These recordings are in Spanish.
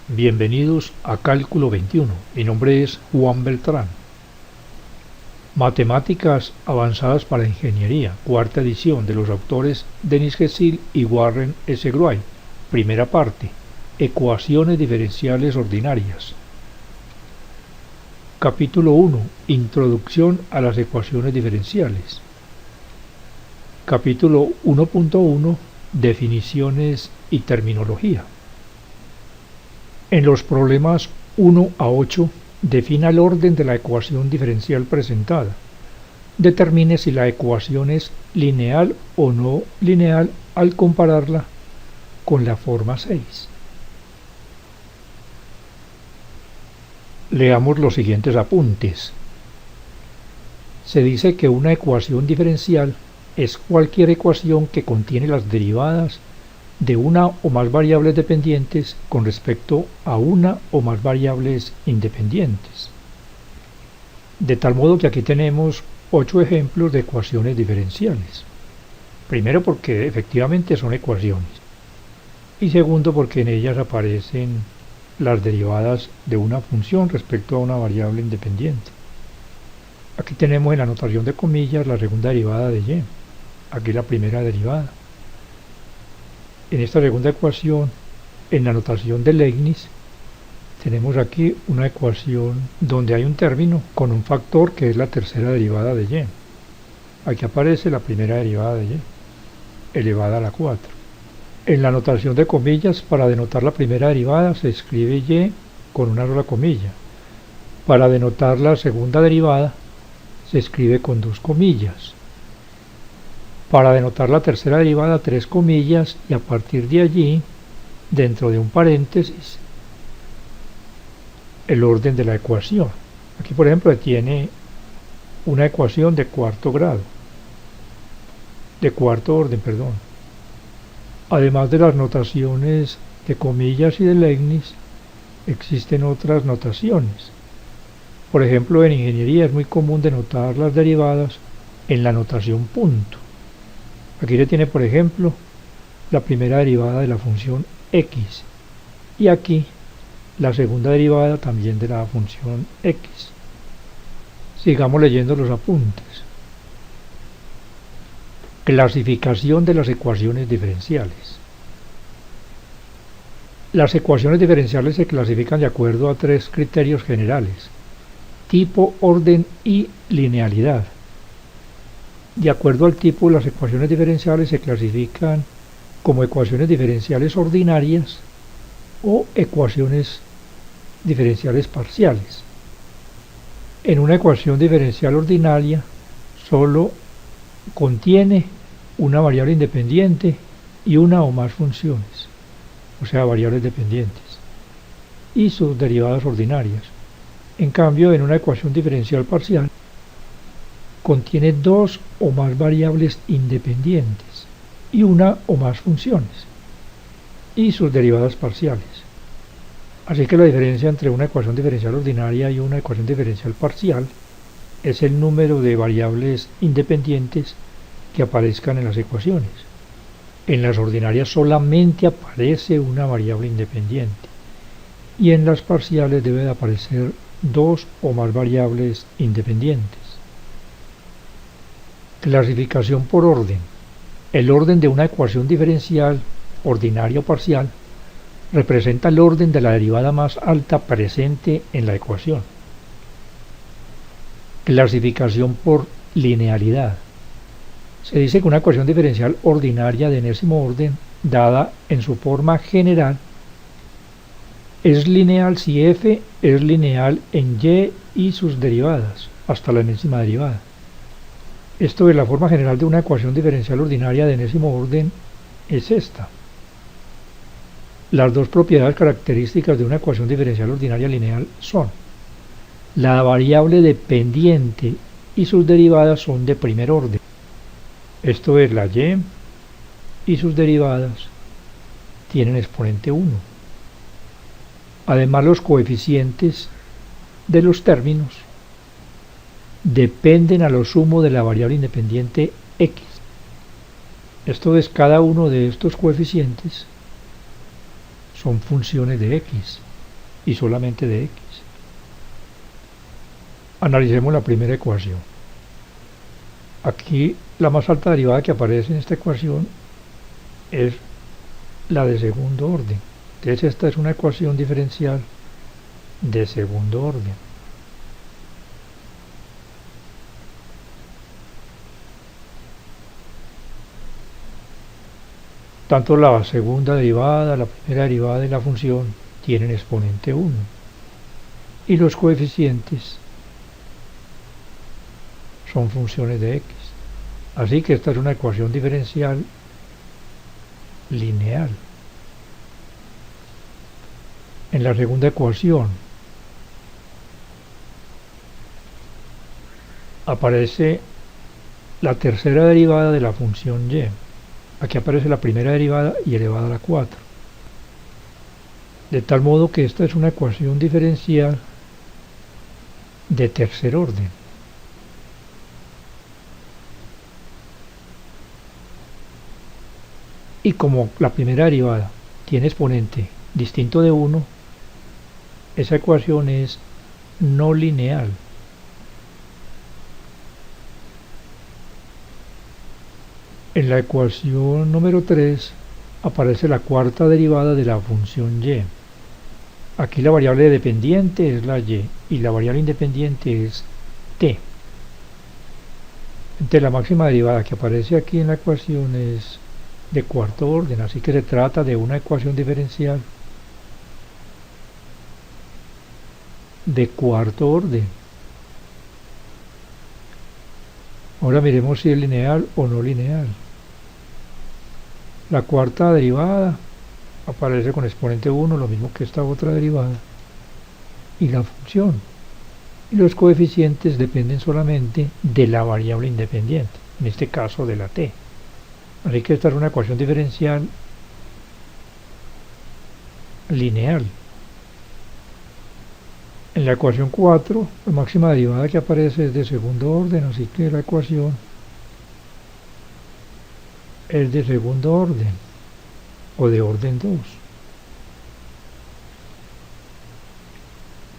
Bienvenidos a Cálculo 21. Mi nombre es Juan Beltrán. Matemáticas avanzadas para ingeniería, cuarta edición, de los autores Denis Gesil y Warren S. Wright. Primera parte. Ecuaciones diferenciales ordinarias. Capítulo 1. Introducción a las ecuaciones diferenciales. Capítulo 1.1. Definiciones y terminología. En los problemas 1 a 8, defina el orden de la ecuación diferencial presentada. Determine si la ecuación es lineal o no lineal al compararla con la forma 6. Leamos los siguientes apuntes. Se dice que una ecuación diferencial es cualquier ecuación que contiene las derivadas de una o más variables dependientes con respecto a una o más variables independientes. De tal modo que aquí tenemos 8 ejemplos de ecuaciones diferenciales. Primero, porque efectivamente son ecuaciones. Y segundo, porque en ellas aparecen las derivadas de una función respecto a una variable independiente. Aquí tenemos en la notación de comillas la segunda derivada de y. Aquí la primera derivada. En esta segunda ecuación, en la notación de Leibniz, tenemos aquí una ecuación donde hay un término con un factor que es la tercera derivada de y. Aquí aparece la primera derivada de y, elevada a la 4. En la notación de comillas, para denotar la primera derivada, se escribe y con una sola comilla. Para denotar la segunda derivada, se escribe con 2 comillas. Para denotar la tercera derivada, 3 comillas, y a partir de allí, dentro de un paréntesis, el orden de la ecuación. Aquí, por ejemplo, tiene una ecuación de cuarto orden. Además de las notaciones de comillas y de Leibniz, existen otras notaciones. Por ejemplo, en ingeniería es muy común denotar las derivadas en la notación punto. Aquí se tiene, por ejemplo, la primera derivada de la función x y aquí la segunda derivada también de la función x. Sigamos leyendo los apuntes. Clasificación de las ecuaciones diferenciales. Las ecuaciones diferenciales se clasifican de acuerdo a 3 criterios generales: tipo, orden y linealidad. De acuerdo al tipo, las ecuaciones diferenciales se clasifican como ecuaciones diferenciales ordinarias o ecuaciones diferenciales parciales. En una ecuación diferencial ordinaria solo contiene una variable independiente y una o más funciones, o sea, variables dependientes, y sus derivadas ordinarias. En cambio, en una ecuación diferencial parcial contiene 2 o más variables independientes y una o más funciones y sus derivadas parciales. Así que la diferencia entre una ecuación diferencial ordinaria y una ecuación diferencial parcial es el número de variables independientes que aparezcan en las ecuaciones. En las ordinarias solamente aparece una variable independiente y en las parciales debe de aparecer 2 o más variables independientes. Clasificación por orden. El orden de una ecuación diferencial, ordinaria o parcial, representa el orden de la derivada más alta presente en la ecuación. Clasificación por linealidad. Se dice que una ecuación diferencial ordinaria de enésimo orden, dada en su forma general, es lineal si f es lineal en y y sus derivadas, hasta la enésima derivada. Esto es, la forma general de una ecuación diferencial ordinaria de enésimo orden es esta. Las 2 propiedades características de una ecuación diferencial ordinaria lineal son: la variable dependiente y sus derivadas son de primer orden. Esto es, la y sus derivadas tienen exponente 1. Además, los coeficientes de los términos dependen a lo sumo de la variable independiente x. Esto es, cada uno de estos coeficientes son funciones de x. y solamente de x. Analicemos la primera ecuación. Aquí la más alta derivada que aparece en esta ecuación es la de segundo orden. Entonces esta es una ecuación diferencial de segundo orden. Tanto la segunda derivada, la primera derivada de la función tienen exponente 1 y los coeficientes son funciones de x. Así que esta es una ecuación diferencial lineal. En la segunda ecuación aparece la tercera derivada de la función y. Aquí aparece la primera derivada y elevada a la 4. De tal modo que esta es una ecuación diferencial de tercer orden. Y como la primera derivada tiene exponente distinto de 1, esa ecuación es no lineal. En la ecuación número 3 aparece la cuarta derivada de la función y. Aquí la variable dependiente es la y la variable independiente es t. Entonces la máxima derivada que aparece aquí en la ecuación es de cuarto orden, así que se trata de una ecuación diferencial de cuarto orden. Ahora miremos si es lineal o no lineal. La cuarta derivada aparece con exponente 1, lo mismo que esta otra derivada, y la función. Y los coeficientes dependen solamente de la variable independiente, en este caso de la t. Así que esta es una ecuación diferencial lineal. En la ecuación 4, la máxima derivada que aparece es de segundo orden, así que la ecuación es de segundo orden o de orden 2.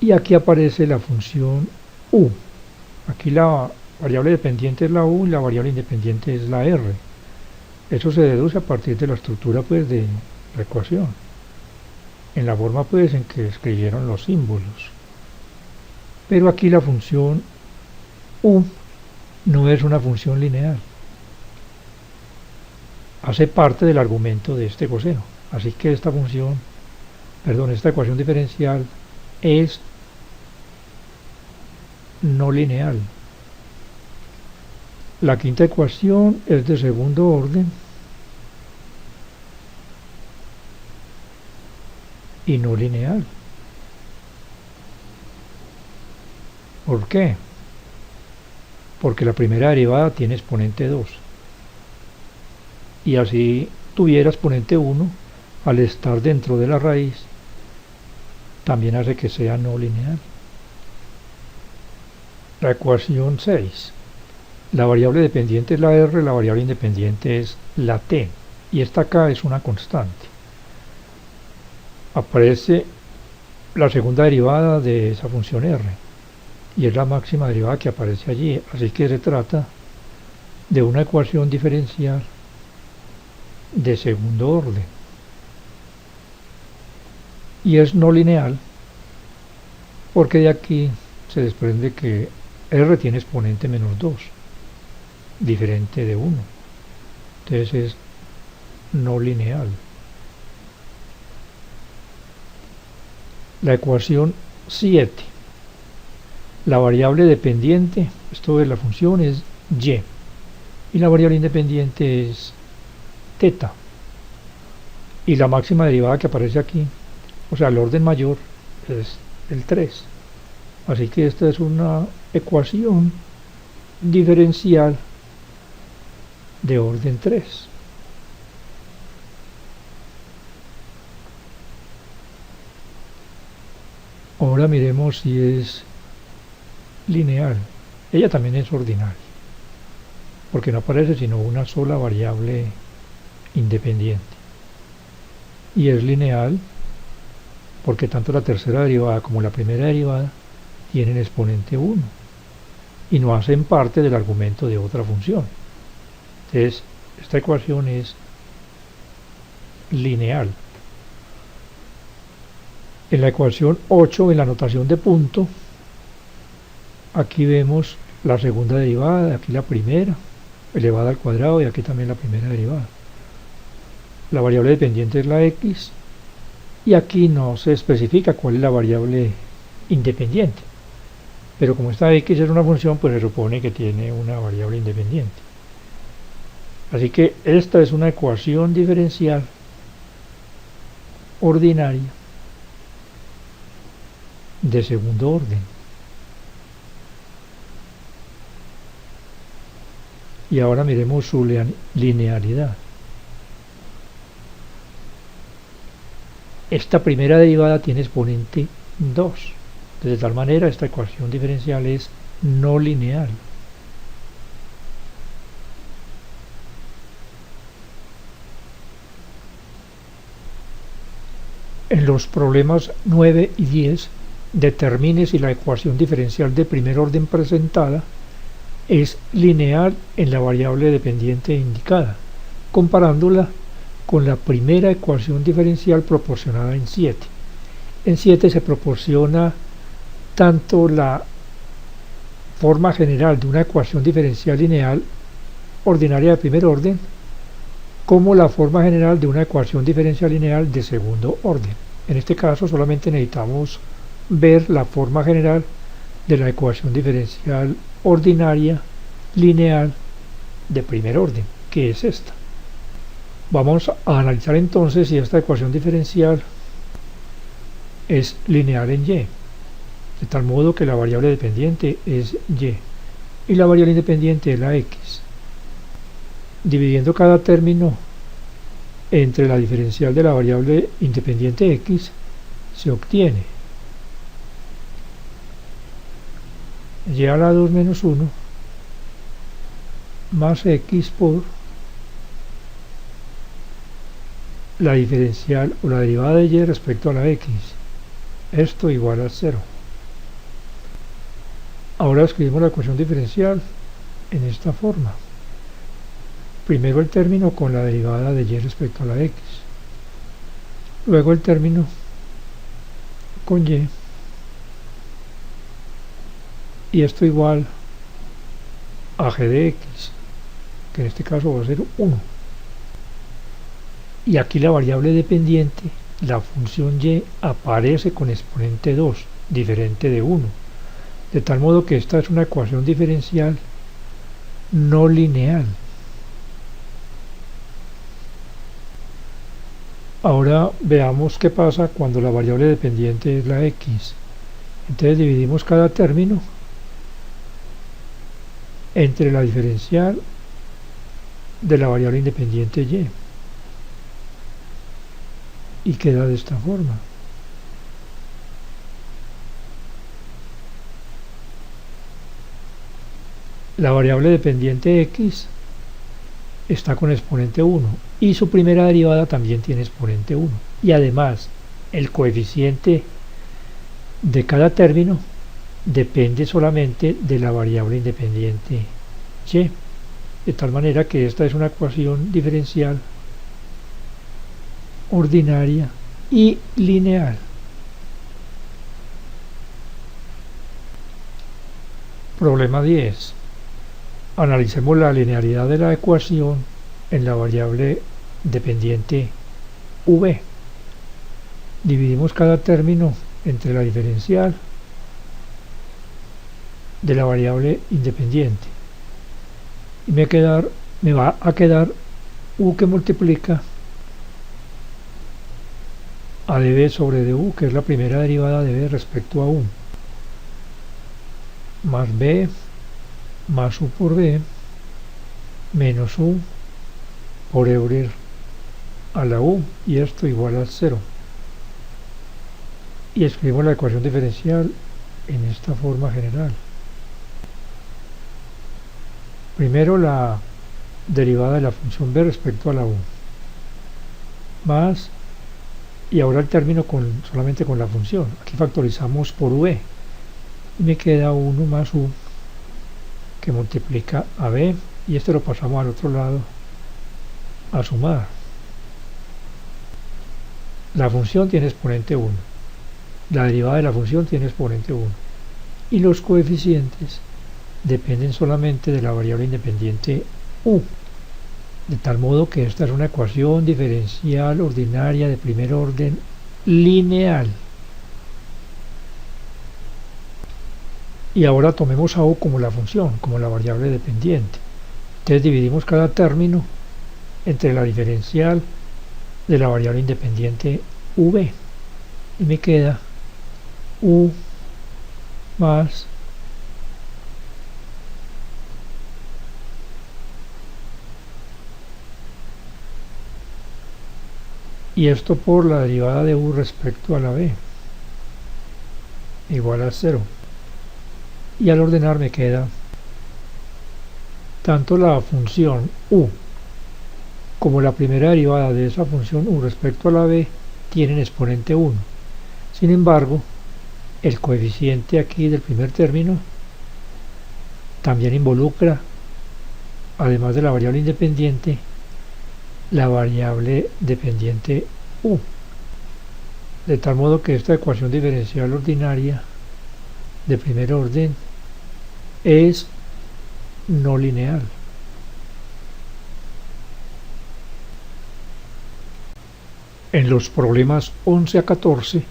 Y aquí aparece la función u. Aquí la variable dependiente es la u y la variable independiente es la r. Eso se deduce a partir de la estructura pues de la ecuación, en la forma pues en que escribieron los símbolos. Pero aquí la función u no es una función lineal. Hace parte del argumento de este coseno. Así que esta ecuación diferencial es no lineal. La quinta ecuación es de segundo orden y no lineal. ¿Por qué? Porque la primera derivada tiene exponente 2. Y así tuviera exponente 1, al estar dentro de la raíz, también hace que sea no lineal. La ecuación 6. La variable dependiente es la r, la variable independiente es la t. Y esta acá es una constante. Aparece la segunda derivada de esa función r. Y es la máxima derivada que aparece allí. Así que se trata de una ecuación diferencial de segundo orden. Y es no lineal porque de aquí se desprende que r tiene exponente menos 2, diferente de 1. Entonces es no lineal. La ecuación 7. La variable dependiente, esto de la función, es y. Y la variable independiente es teta. Y la máxima derivada que aparece aquí, o sea, el orden mayor, es el 3. Así que esta es una ecuación diferencial de orden 3. Ahora miremos si es lineal. Ella también es ordinal, porque no aparece sino una sola variable independiente. Y es lineal porque tanto la tercera derivada como la primera derivada tienen exponente 1 y no hacen parte del argumento de otra función. Entonces, esta ecuación es lineal. En la ecuación 8, en la notación de punto, aquí vemos la segunda derivada, aquí la primera, elevada al cuadrado, y aquí también la primera derivada. La variable dependiente es la x, y aquí no se especifica cuál es la variable independiente. Pero como esta x es una función, pues se supone que tiene una variable independiente. Así que esta es una ecuación diferencial ordinaria de segundo orden. Y ahora miremos su linealidad. Esta primera derivada tiene exponente 2. De tal manera, esta ecuación diferencial es no lineal. En los problemas 9 y 10, determine si la ecuación diferencial de primer orden presentada es lineal en la variable dependiente indicada, comparándola con la primera ecuación diferencial proporcionada en 7. En 7 se proporciona tanto la forma general de una ecuación diferencial lineal ordinaria de primer orden como la forma general de una ecuación diferencial lineal de segundo orden. En este caso solamente necesitamos ver la forma general de la ecuación diferencial ordinaria lineal de primer orden, que es esta. Vamos a analizar entonces si esta ecuación diferencial es lineal en y, de tal modo que la variable dependiente es y la variable independiente es la x. Dividiendo cada término entre la diferencial de la variable independiente x, se obtiene y a la 2 menos 1 más x por la diferencial o la derivada de y respecto a la x. Esto igual a 0. Ahora escribimos la ecuación diferencial en esta forma. Primero el término con la derivada de y respecto a la x. Luego el término con y. Y esto igual a g de x, que en este caso va a ser 1. Y aquí la variable dependiente, la función y, aparece con exponente 2, diferente de 1. De tal modo que esta es una ecuación diferencial no lineal. Ahora veamos qué pasa cuando la variable dependiente es la x. Entonces dividimos cada término entre la diferencial de la variable independiente y queda de esta forma. La variable dependiente x está con exponente 1 y su primera derivada también tiene exponente 1, y además el coeficiente de cada término depende solamente de la variable independiente y, de tal manera que esta es una ecuación diferencial ordinaria y lineal. Problema 10. Analicemos la linealidad de la ecuación en la variable dependiente v. Dividimos cada término entre la diferencial de la variable independiente y me va a quedar u que multiplica a db sobre du, que es la primera derivada de b respecto a u, más b más u por b menos u por Euler a la u, y esto igual a 0. Y escribimos la ecuación diferencial en esta forma general. Primero la derivada de la función b respecto a la u, más y ahora el término solamente con la función. Aquí factorizamos por v y me queda 1 más u que multiplica a b, y esto lo pasamos al otro lado a sumar. La función tiene exponente 1, la derivada de la función tiene exponente 1 y los coeficientes dependen solamente de la variable independiente u, de tal modo que esta es una ecuación diferencial ordinaria de primer orden lineal. Y ahora tomemos a u como la función, como la variable dependiente. Entonces dividimos cada término entre la diferencial de la variable independiente v y me queda u más y esto por la derivada de u respecto a la b igual a 0, y al ordenar me queda tanto la función u como la primera derivada de esa función u respecto a la b tienen exponente 1. Sin embargo, el coeficiente aquí del primer término también involucra, además de la variable independiente, la variable dependiente u, de tal modo que esta ecuación diferencial ordinaria de primer orden es no lineal. En los problemas 11 a 14,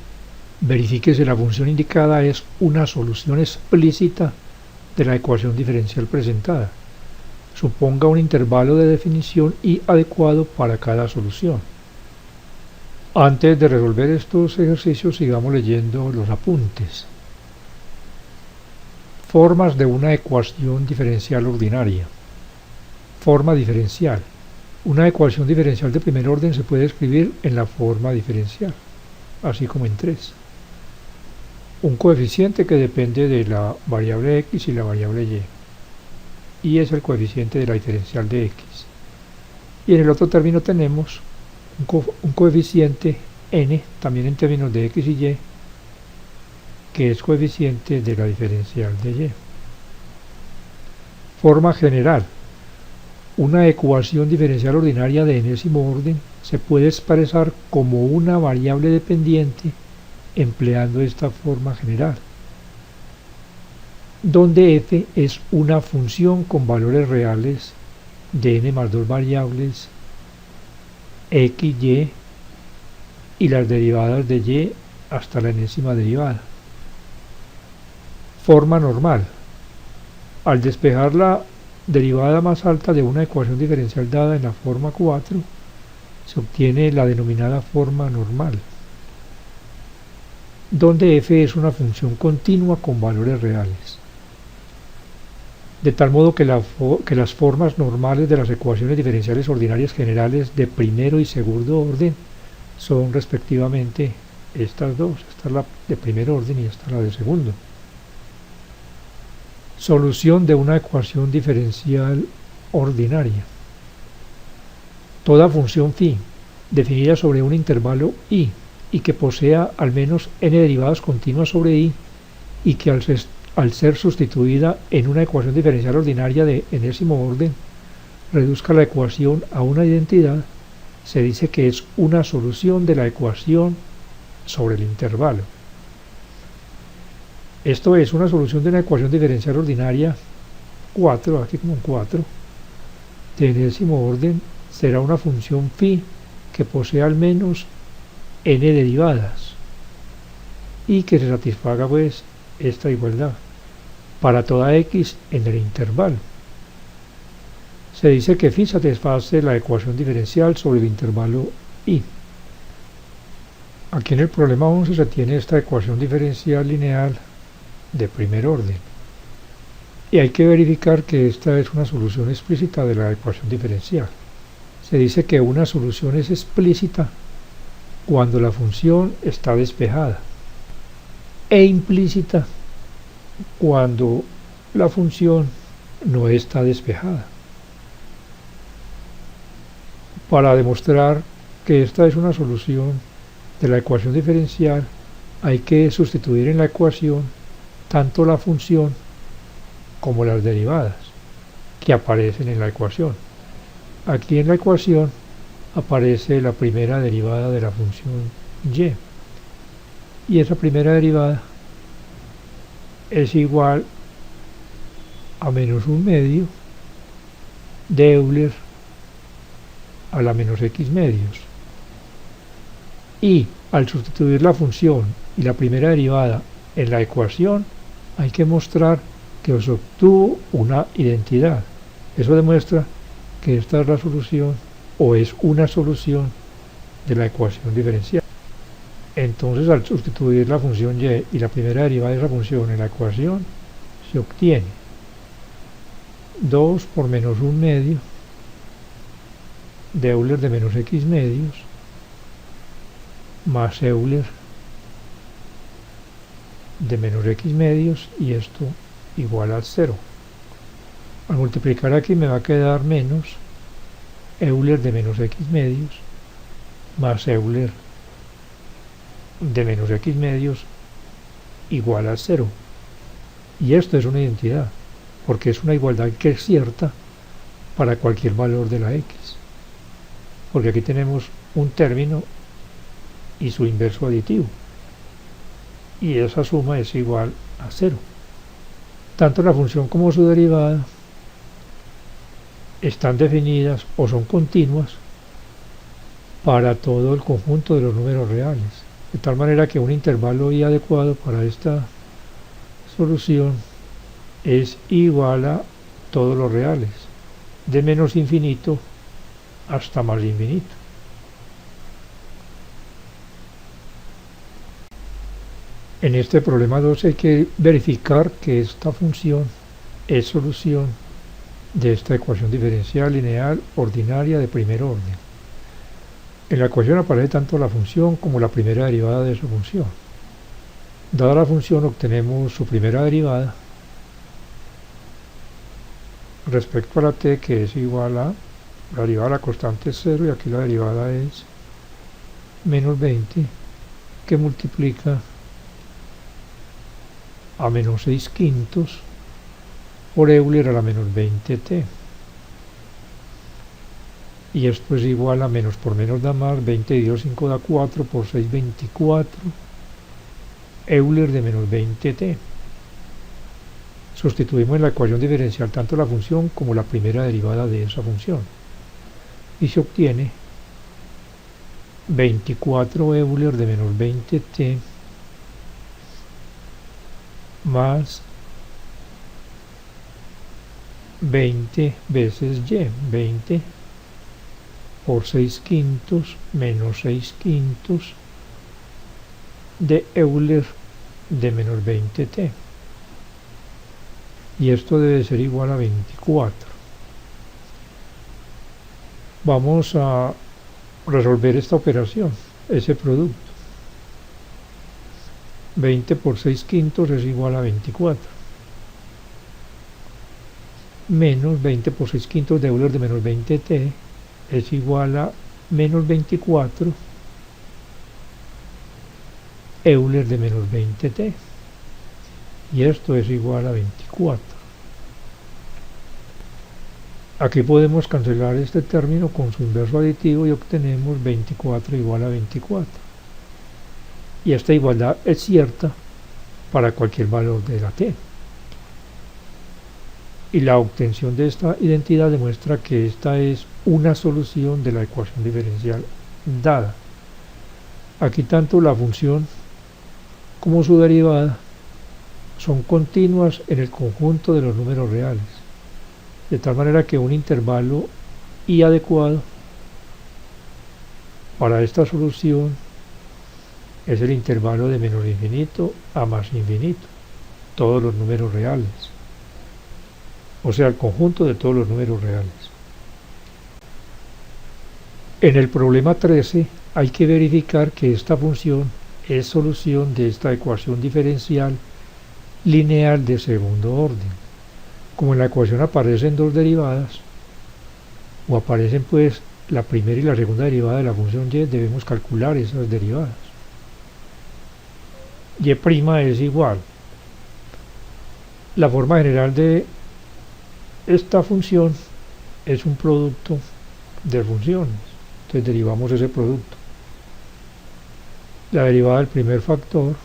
verifique si la función indicada es una solución explícita de la ecuación diferencial presentada. Suponga un intervalo de definición y adecuado para cada solución. Antes de resolver estos ejercicios, sigamos leyendo los apuntes. Formas de una ecuación diferencial ordinaria. Forma diferencial. Una ecuación diferencial de primer orden se puede escribir en la forma diferencial, así como en 3. Un coeficiente que depende de la variable x y la variable y es el coeficiente de la diferencial de x. Y en el otro término tenemos un coeficiente n, también en términos de x y y, que es coeficiente de la diferencial de y. Forma general. Una ecuación diferencial ordinaria de enésimo orden se puede expresar como una variable dependiente empleando esta forma general, donde f es una función con valores reales de n más 2 variables x, y las derivadas de y hasta la enésima derivada. Forma normal. Al despejar la derivada más alta de una ecuación diferencial dada en la forma 4, se obtiene la denominada forma normal, donde f es una función continua con valores reales. De tal modo que las formas normales de las ecuaciones diferenciales ordinarias generales de primero y segundo orden son respectivamente estas dos. Esta es la de primer orden y esta es la de segundo. Solución de una ecuación diferencial ordinaria. Toda función phi definida sobre un intervalo i y que posea al menos n derivadas continuas sobre i y que al ser sustituida en una ecuación diferencial ordinaria de enésimo orden reduzca la ecuación a una identidad, se dice que es una solución de la ecuación sobre el intervalo. Esto es, una solución de una ecuación diferencial ordinaria 4, aquí como un 4, de enésimo orden será una función phi que posee al menos n derivadas y que se satisfaga pues esta igualdad para toda x en el intervalo. Se dice que phi satisface la ecuación diferencial sobre el intervalo i. Aquí en el problema 11 se tiene esta ecuación diferencial lineal de primer orden y hay que verificar que esta es una solución explícita de la ecuación diferencial. Se dice que una solución es explícita cuando la función está despejada e implícita cuando la función no está despejada. Para demostrar que esta es una solución de la ecuación diferencial, hay que sustituir en la ecuación tanto la función como las derivadas que aparecen en la ecuación. Aquí en la ecuación aparece la primera derivada de la función y esa primera derivada es igual a menos un medio de Euler a la menos x medios. Y al sustituir la función y la primera derivada en la ecuación, hay que mostrar que se obtuvo una identidad. Eso demuestra que esta es la solución o es una solución de la ecuación diferencial. Entonces, al sustituir la función y y la primera derivada de esa función en la ecuación, se obtiene 2 por menos un medio de Euler de menos x medios más Euler de menos x medios, y esto igual a 0. Al multiplicar aquí me va a quedar menos Euler de menos x medios más Euler de menos x medios igual a 0. Y esto es una identidad, porque es una igualdad que es cierta para cualquier valor de la x. Porque aquí tenemos un término y su inverso aditivo. Y esa suma es igual a 0. Tanto la función como su derivada están definidas o son continuas para todo el conjunto de los números reales, de tal manera que un intervalo y adecuado para esta solución es igual a todos los reales, de menos infinito hasta más infinito. En este problema 2 hay que verificar que esta función es solución de esta ecuación diferencial lineal ordinaria de primer orden. En la ecuación aparece tanto la función como la primera derivada de esa función. Dada la función, obtenemos su primera derivada respecto a la t, que es igual a la derivada de la constante es 0, y aquí la derivada es menos 20, que multiplica a menos 6 quintos por Euler a la menos 20t. Y esto es igual a menos por menos da más, 20 dividido 5 da 4, por 6, 24, Euler de menos 20t. Sustituimos en la ecuación diferencial tanto la función como la primera derivada de esa función. Y se obtiene 24 Euler de menos 20t más 20 veces y, 20 por 6 quintos menos 6 quintos de Euler de menos 20t. Y esto debe ser igual a 24. Vamos a resolver esta operación, ese producto. 20 por 6 quintos es igual a 24. Menos 20 por 6 quintos de Euler de menos 20t es igual a menos 24 Euler de menos 20t. Y esto es igual a 24. Aquí podemos cancelar este término con su inverso aditivo y obtenemos 24 igual a 24. Y esta igualdad es cierta para cualquier valor de la t. Y la obtención de esta identidad demuestra que esta es una solución de la ecuación diferencial dada. Aquí tanto la función como su derivada son continuas en el conjunto de los números reales, de tal manera que un intervalo y adecuado para esta solución es el intervalo de menos infinito a más infinito, todos los números reales, o sea, el conjunto de todos los números reales. En el problema 13 hay que verificar que esta función es solución de esta ecuación diferencial lineal de segundo orden. Como en la ecuación aparecen dos derivadas, o aparecen pues la primera y la segunda derivada de la función y, debemos calcular esas derivadas. y' es igual. La forma general de esta función es un producto de funciones, entonces derivamos ese producto. La derivada del primer factor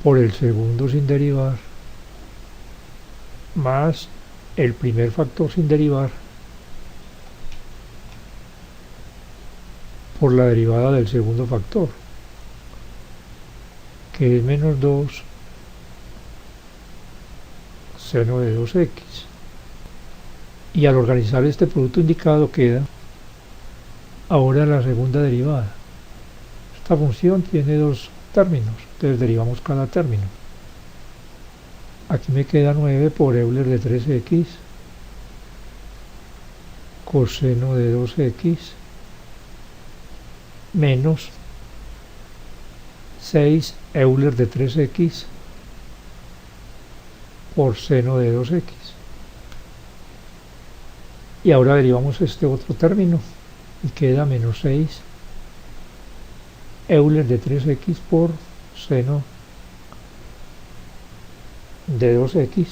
por el segundo sin derivar más el primer factor sin derivar por la derivada del segundo factor, que es menos 2 seno de 2x. Y al organizar este producto indicado queda ahora la segunda derivada. Esta función tiene dos términos, entonces derivamos cada término. Aquí me queda 9 por Euler de 3x coseno de 2x menos 6 Euler de 3x por seno de 2x. Y ahora derivamos este otro término y queda menos 6 Euler de 3x por seno de 2x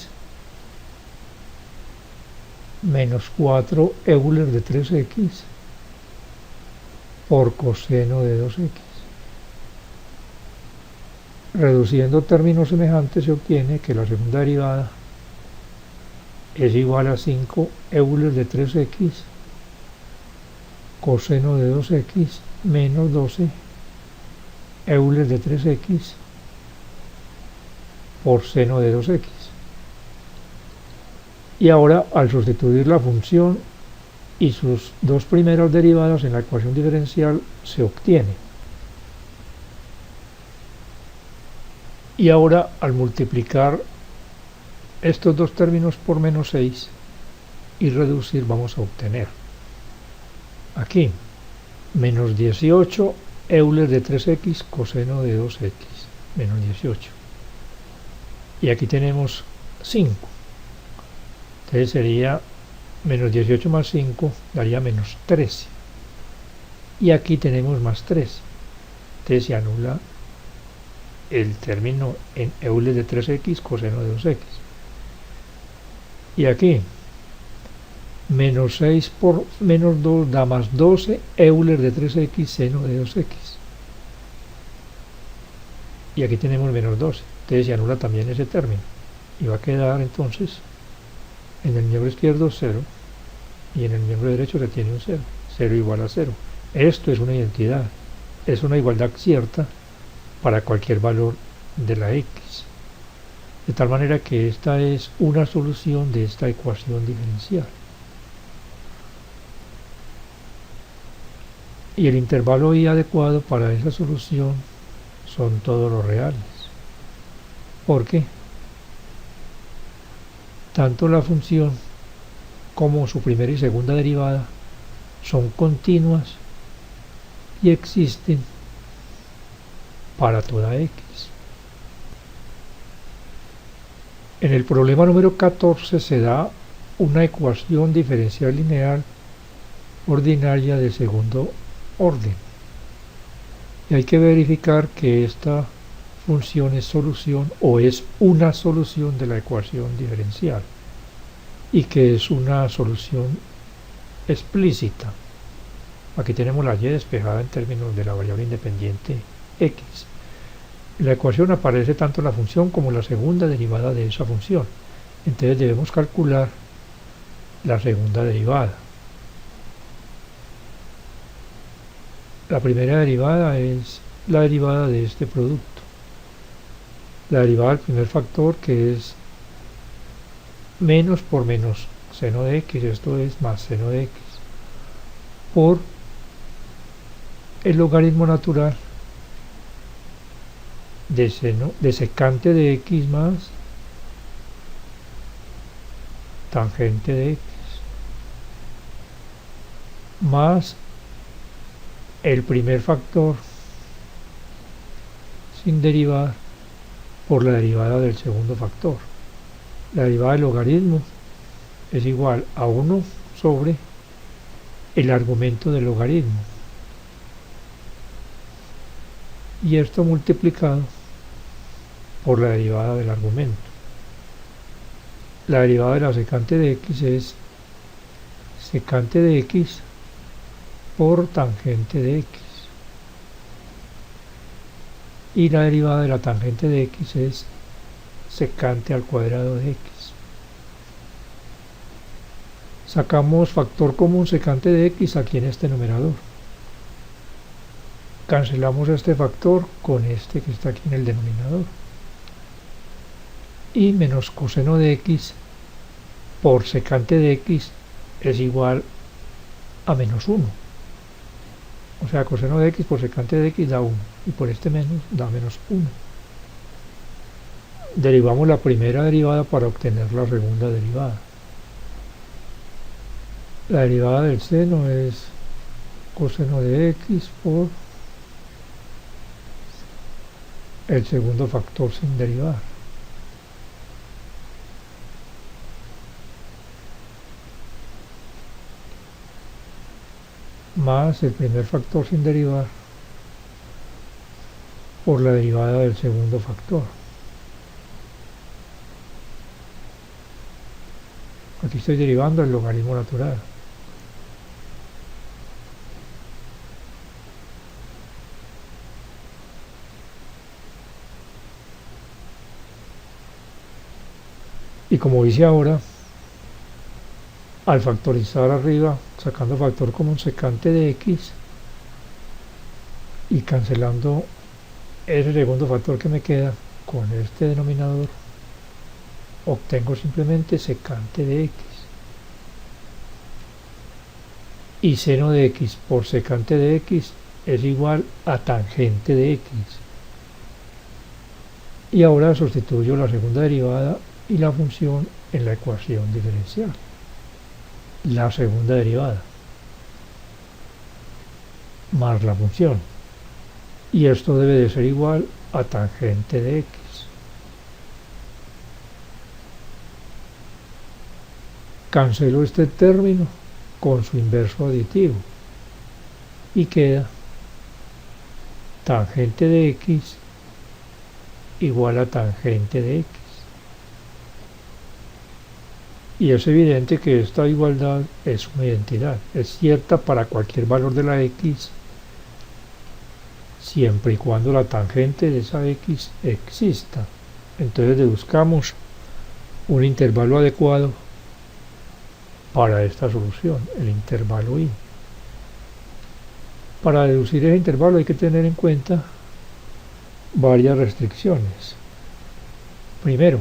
menos 4 Euler de 3x por coseno de 2x. Reduciendo términos semejantes se obtiene que la segunda derivada es igual a 5 Euler de 3x coseno de 2x menos 12 Euler de 3x por seno de 2x. Y ahora, al sustituir la función y sus dos primeras derivadas en la ecuación diferencial, se obtiene. Y ahora, al multiplicar estos dos términos por menos 6 y reducir, vamos a obtener aquí menos 18 Euler de 3x coseno de 2x, menos 18. Y aquí tenemos 5. Entonces sería menos 18 más 5 daría menos 13. Y aquí tenemos más 3. Entonces se anula el término en Euler de 3x coseno de 2x. Y aquí menos 6 por menos 2 da más 12 Euler de 3x seno de 2x. Y aquí tenemos menos 12. Entonces se anula también ese término. Y va a quedar entonces en el miembro izquierdo 0 y en el miembro derecho se tiene un 0. 0 igual a 0. Esto es una identidad. Es una igualdad cierta para cualquier valor de la x. De tal manera que esta es una solución de esta ecuación diferencial. Y el intervalo y adecuado para esa solución son todos los reales. Porque tanto la función como su primera y segunda derivada son continuas y existen para toda x. En el problema número 14 se da una ecuación diferencial lineal ordinaria de segundo orden. Y hay que verificar que esta función es solución o es una solución de la ecuación diferencial y que es una solución explícita. Aquí tenemos la y despejada en términos de la variable independiente x. En la ecuación aparece tanto la función como la segunda derivada de esa función. Entonces debemos calcular la segunda derivada. La primera derivada es la derivada de este producto. La derivada del primer factor, que es menos por menos seno de x, esto es más seno de x, por el logaritmo natural de secante de x más tangente de x, más el primer factor sin derivar por la derivada del segundo factor. La derivada del logaritmo es igual a 1 sobre el argumento del logaritmo. y esto multiplicado por la derivada del argumento. La derivada de la secante de x es secante de x por tangente de x. Y la derivada de la tangente de x es secante al cuadrado de x. Sacamos factor común secante de x aquí en este numerador. Cancelamos este factor con este que está aquí en el denominador. Y menos coseno de x por secante de x es igual a menos 1. O sea, coseno de x por secante de x da 1 y por este menos da menos 1. Derivamos la primera derivada para obtener la segunda derivada. La derivada del seno es coseno de x por el segundo factor sin derivar. Más el primer factor sin derivar por la derivada del segundo factor. Aquí estoy derivando el logaritmo natural. Y como dice ahora, al factorizar arriba, sacando factor común secante de x y cancelando ese segundo factor que me queda con este denominador, obtengo simplemente secante de x. Y seno de x por secante de x es igual a tangente de x. Y ahora sustituyo la segunda derivada y la función en la ecuación diferencial. La segunda derivada más la función, y esto debe de ser igual a tangente de x. Cancelo este término con su inverso aditivo y queda tangente de x igual a tangente de x. Y es evidente que esta igualdad es una identidad, es cierta para cualquier valor de la x, siempre y cuando la tangente de esa x exista. Entonces deduzcamos un intervalo adecuado para esta solución, el intervalo y. Para deducir ese intervalo hay que tener en cuenta varias restricciones. Primero,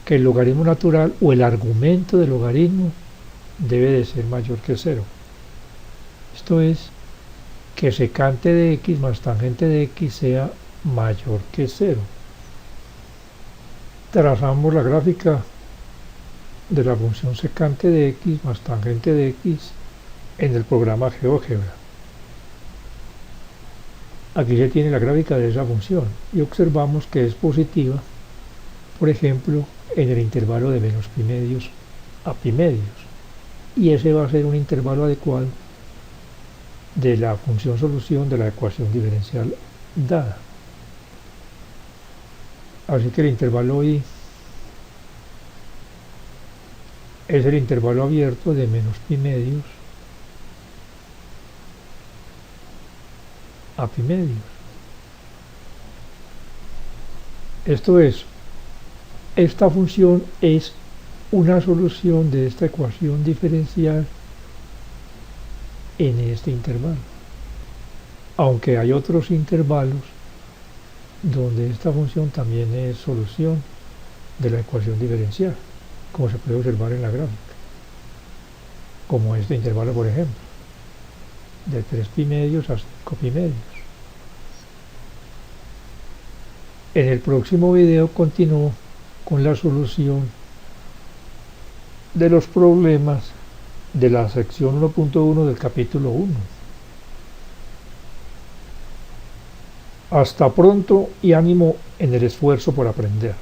que el logaritmo natural o el argumento del logaritmo debe de ser mayor que 0. Esto es, que secante de x más tangente de x sea mayor que 0. Trazamos la gráfica de la función secante de x más tangente de x en el programa GeoGebra. Aquí se tiene la gráfica de esa función y observamos que es positiva, por ejemplo, en el intervalo de menos pi medios a pi medios, y ese va a ser un intervalo adecuado de la función solución de la ecuación diferencial dada. Así que el intervalo y es el intervalo abierto de menos pi medios a pi medios. Esto es, esta función es una solución de esta ecuación diferencial en este intervalo. Aunque hay otros intervalos donde esta función también es solución de la ecuación diferencial, como se puede observar en la gráfica, como este intervalo, por ejemplo, de 3 pi medios a 5 pi medios. En el próximo video continúo con la solución de los problemas de la sección 1.1 del capítulo 1. Hasta pronto y ánimo en el esfuerzo por aprender.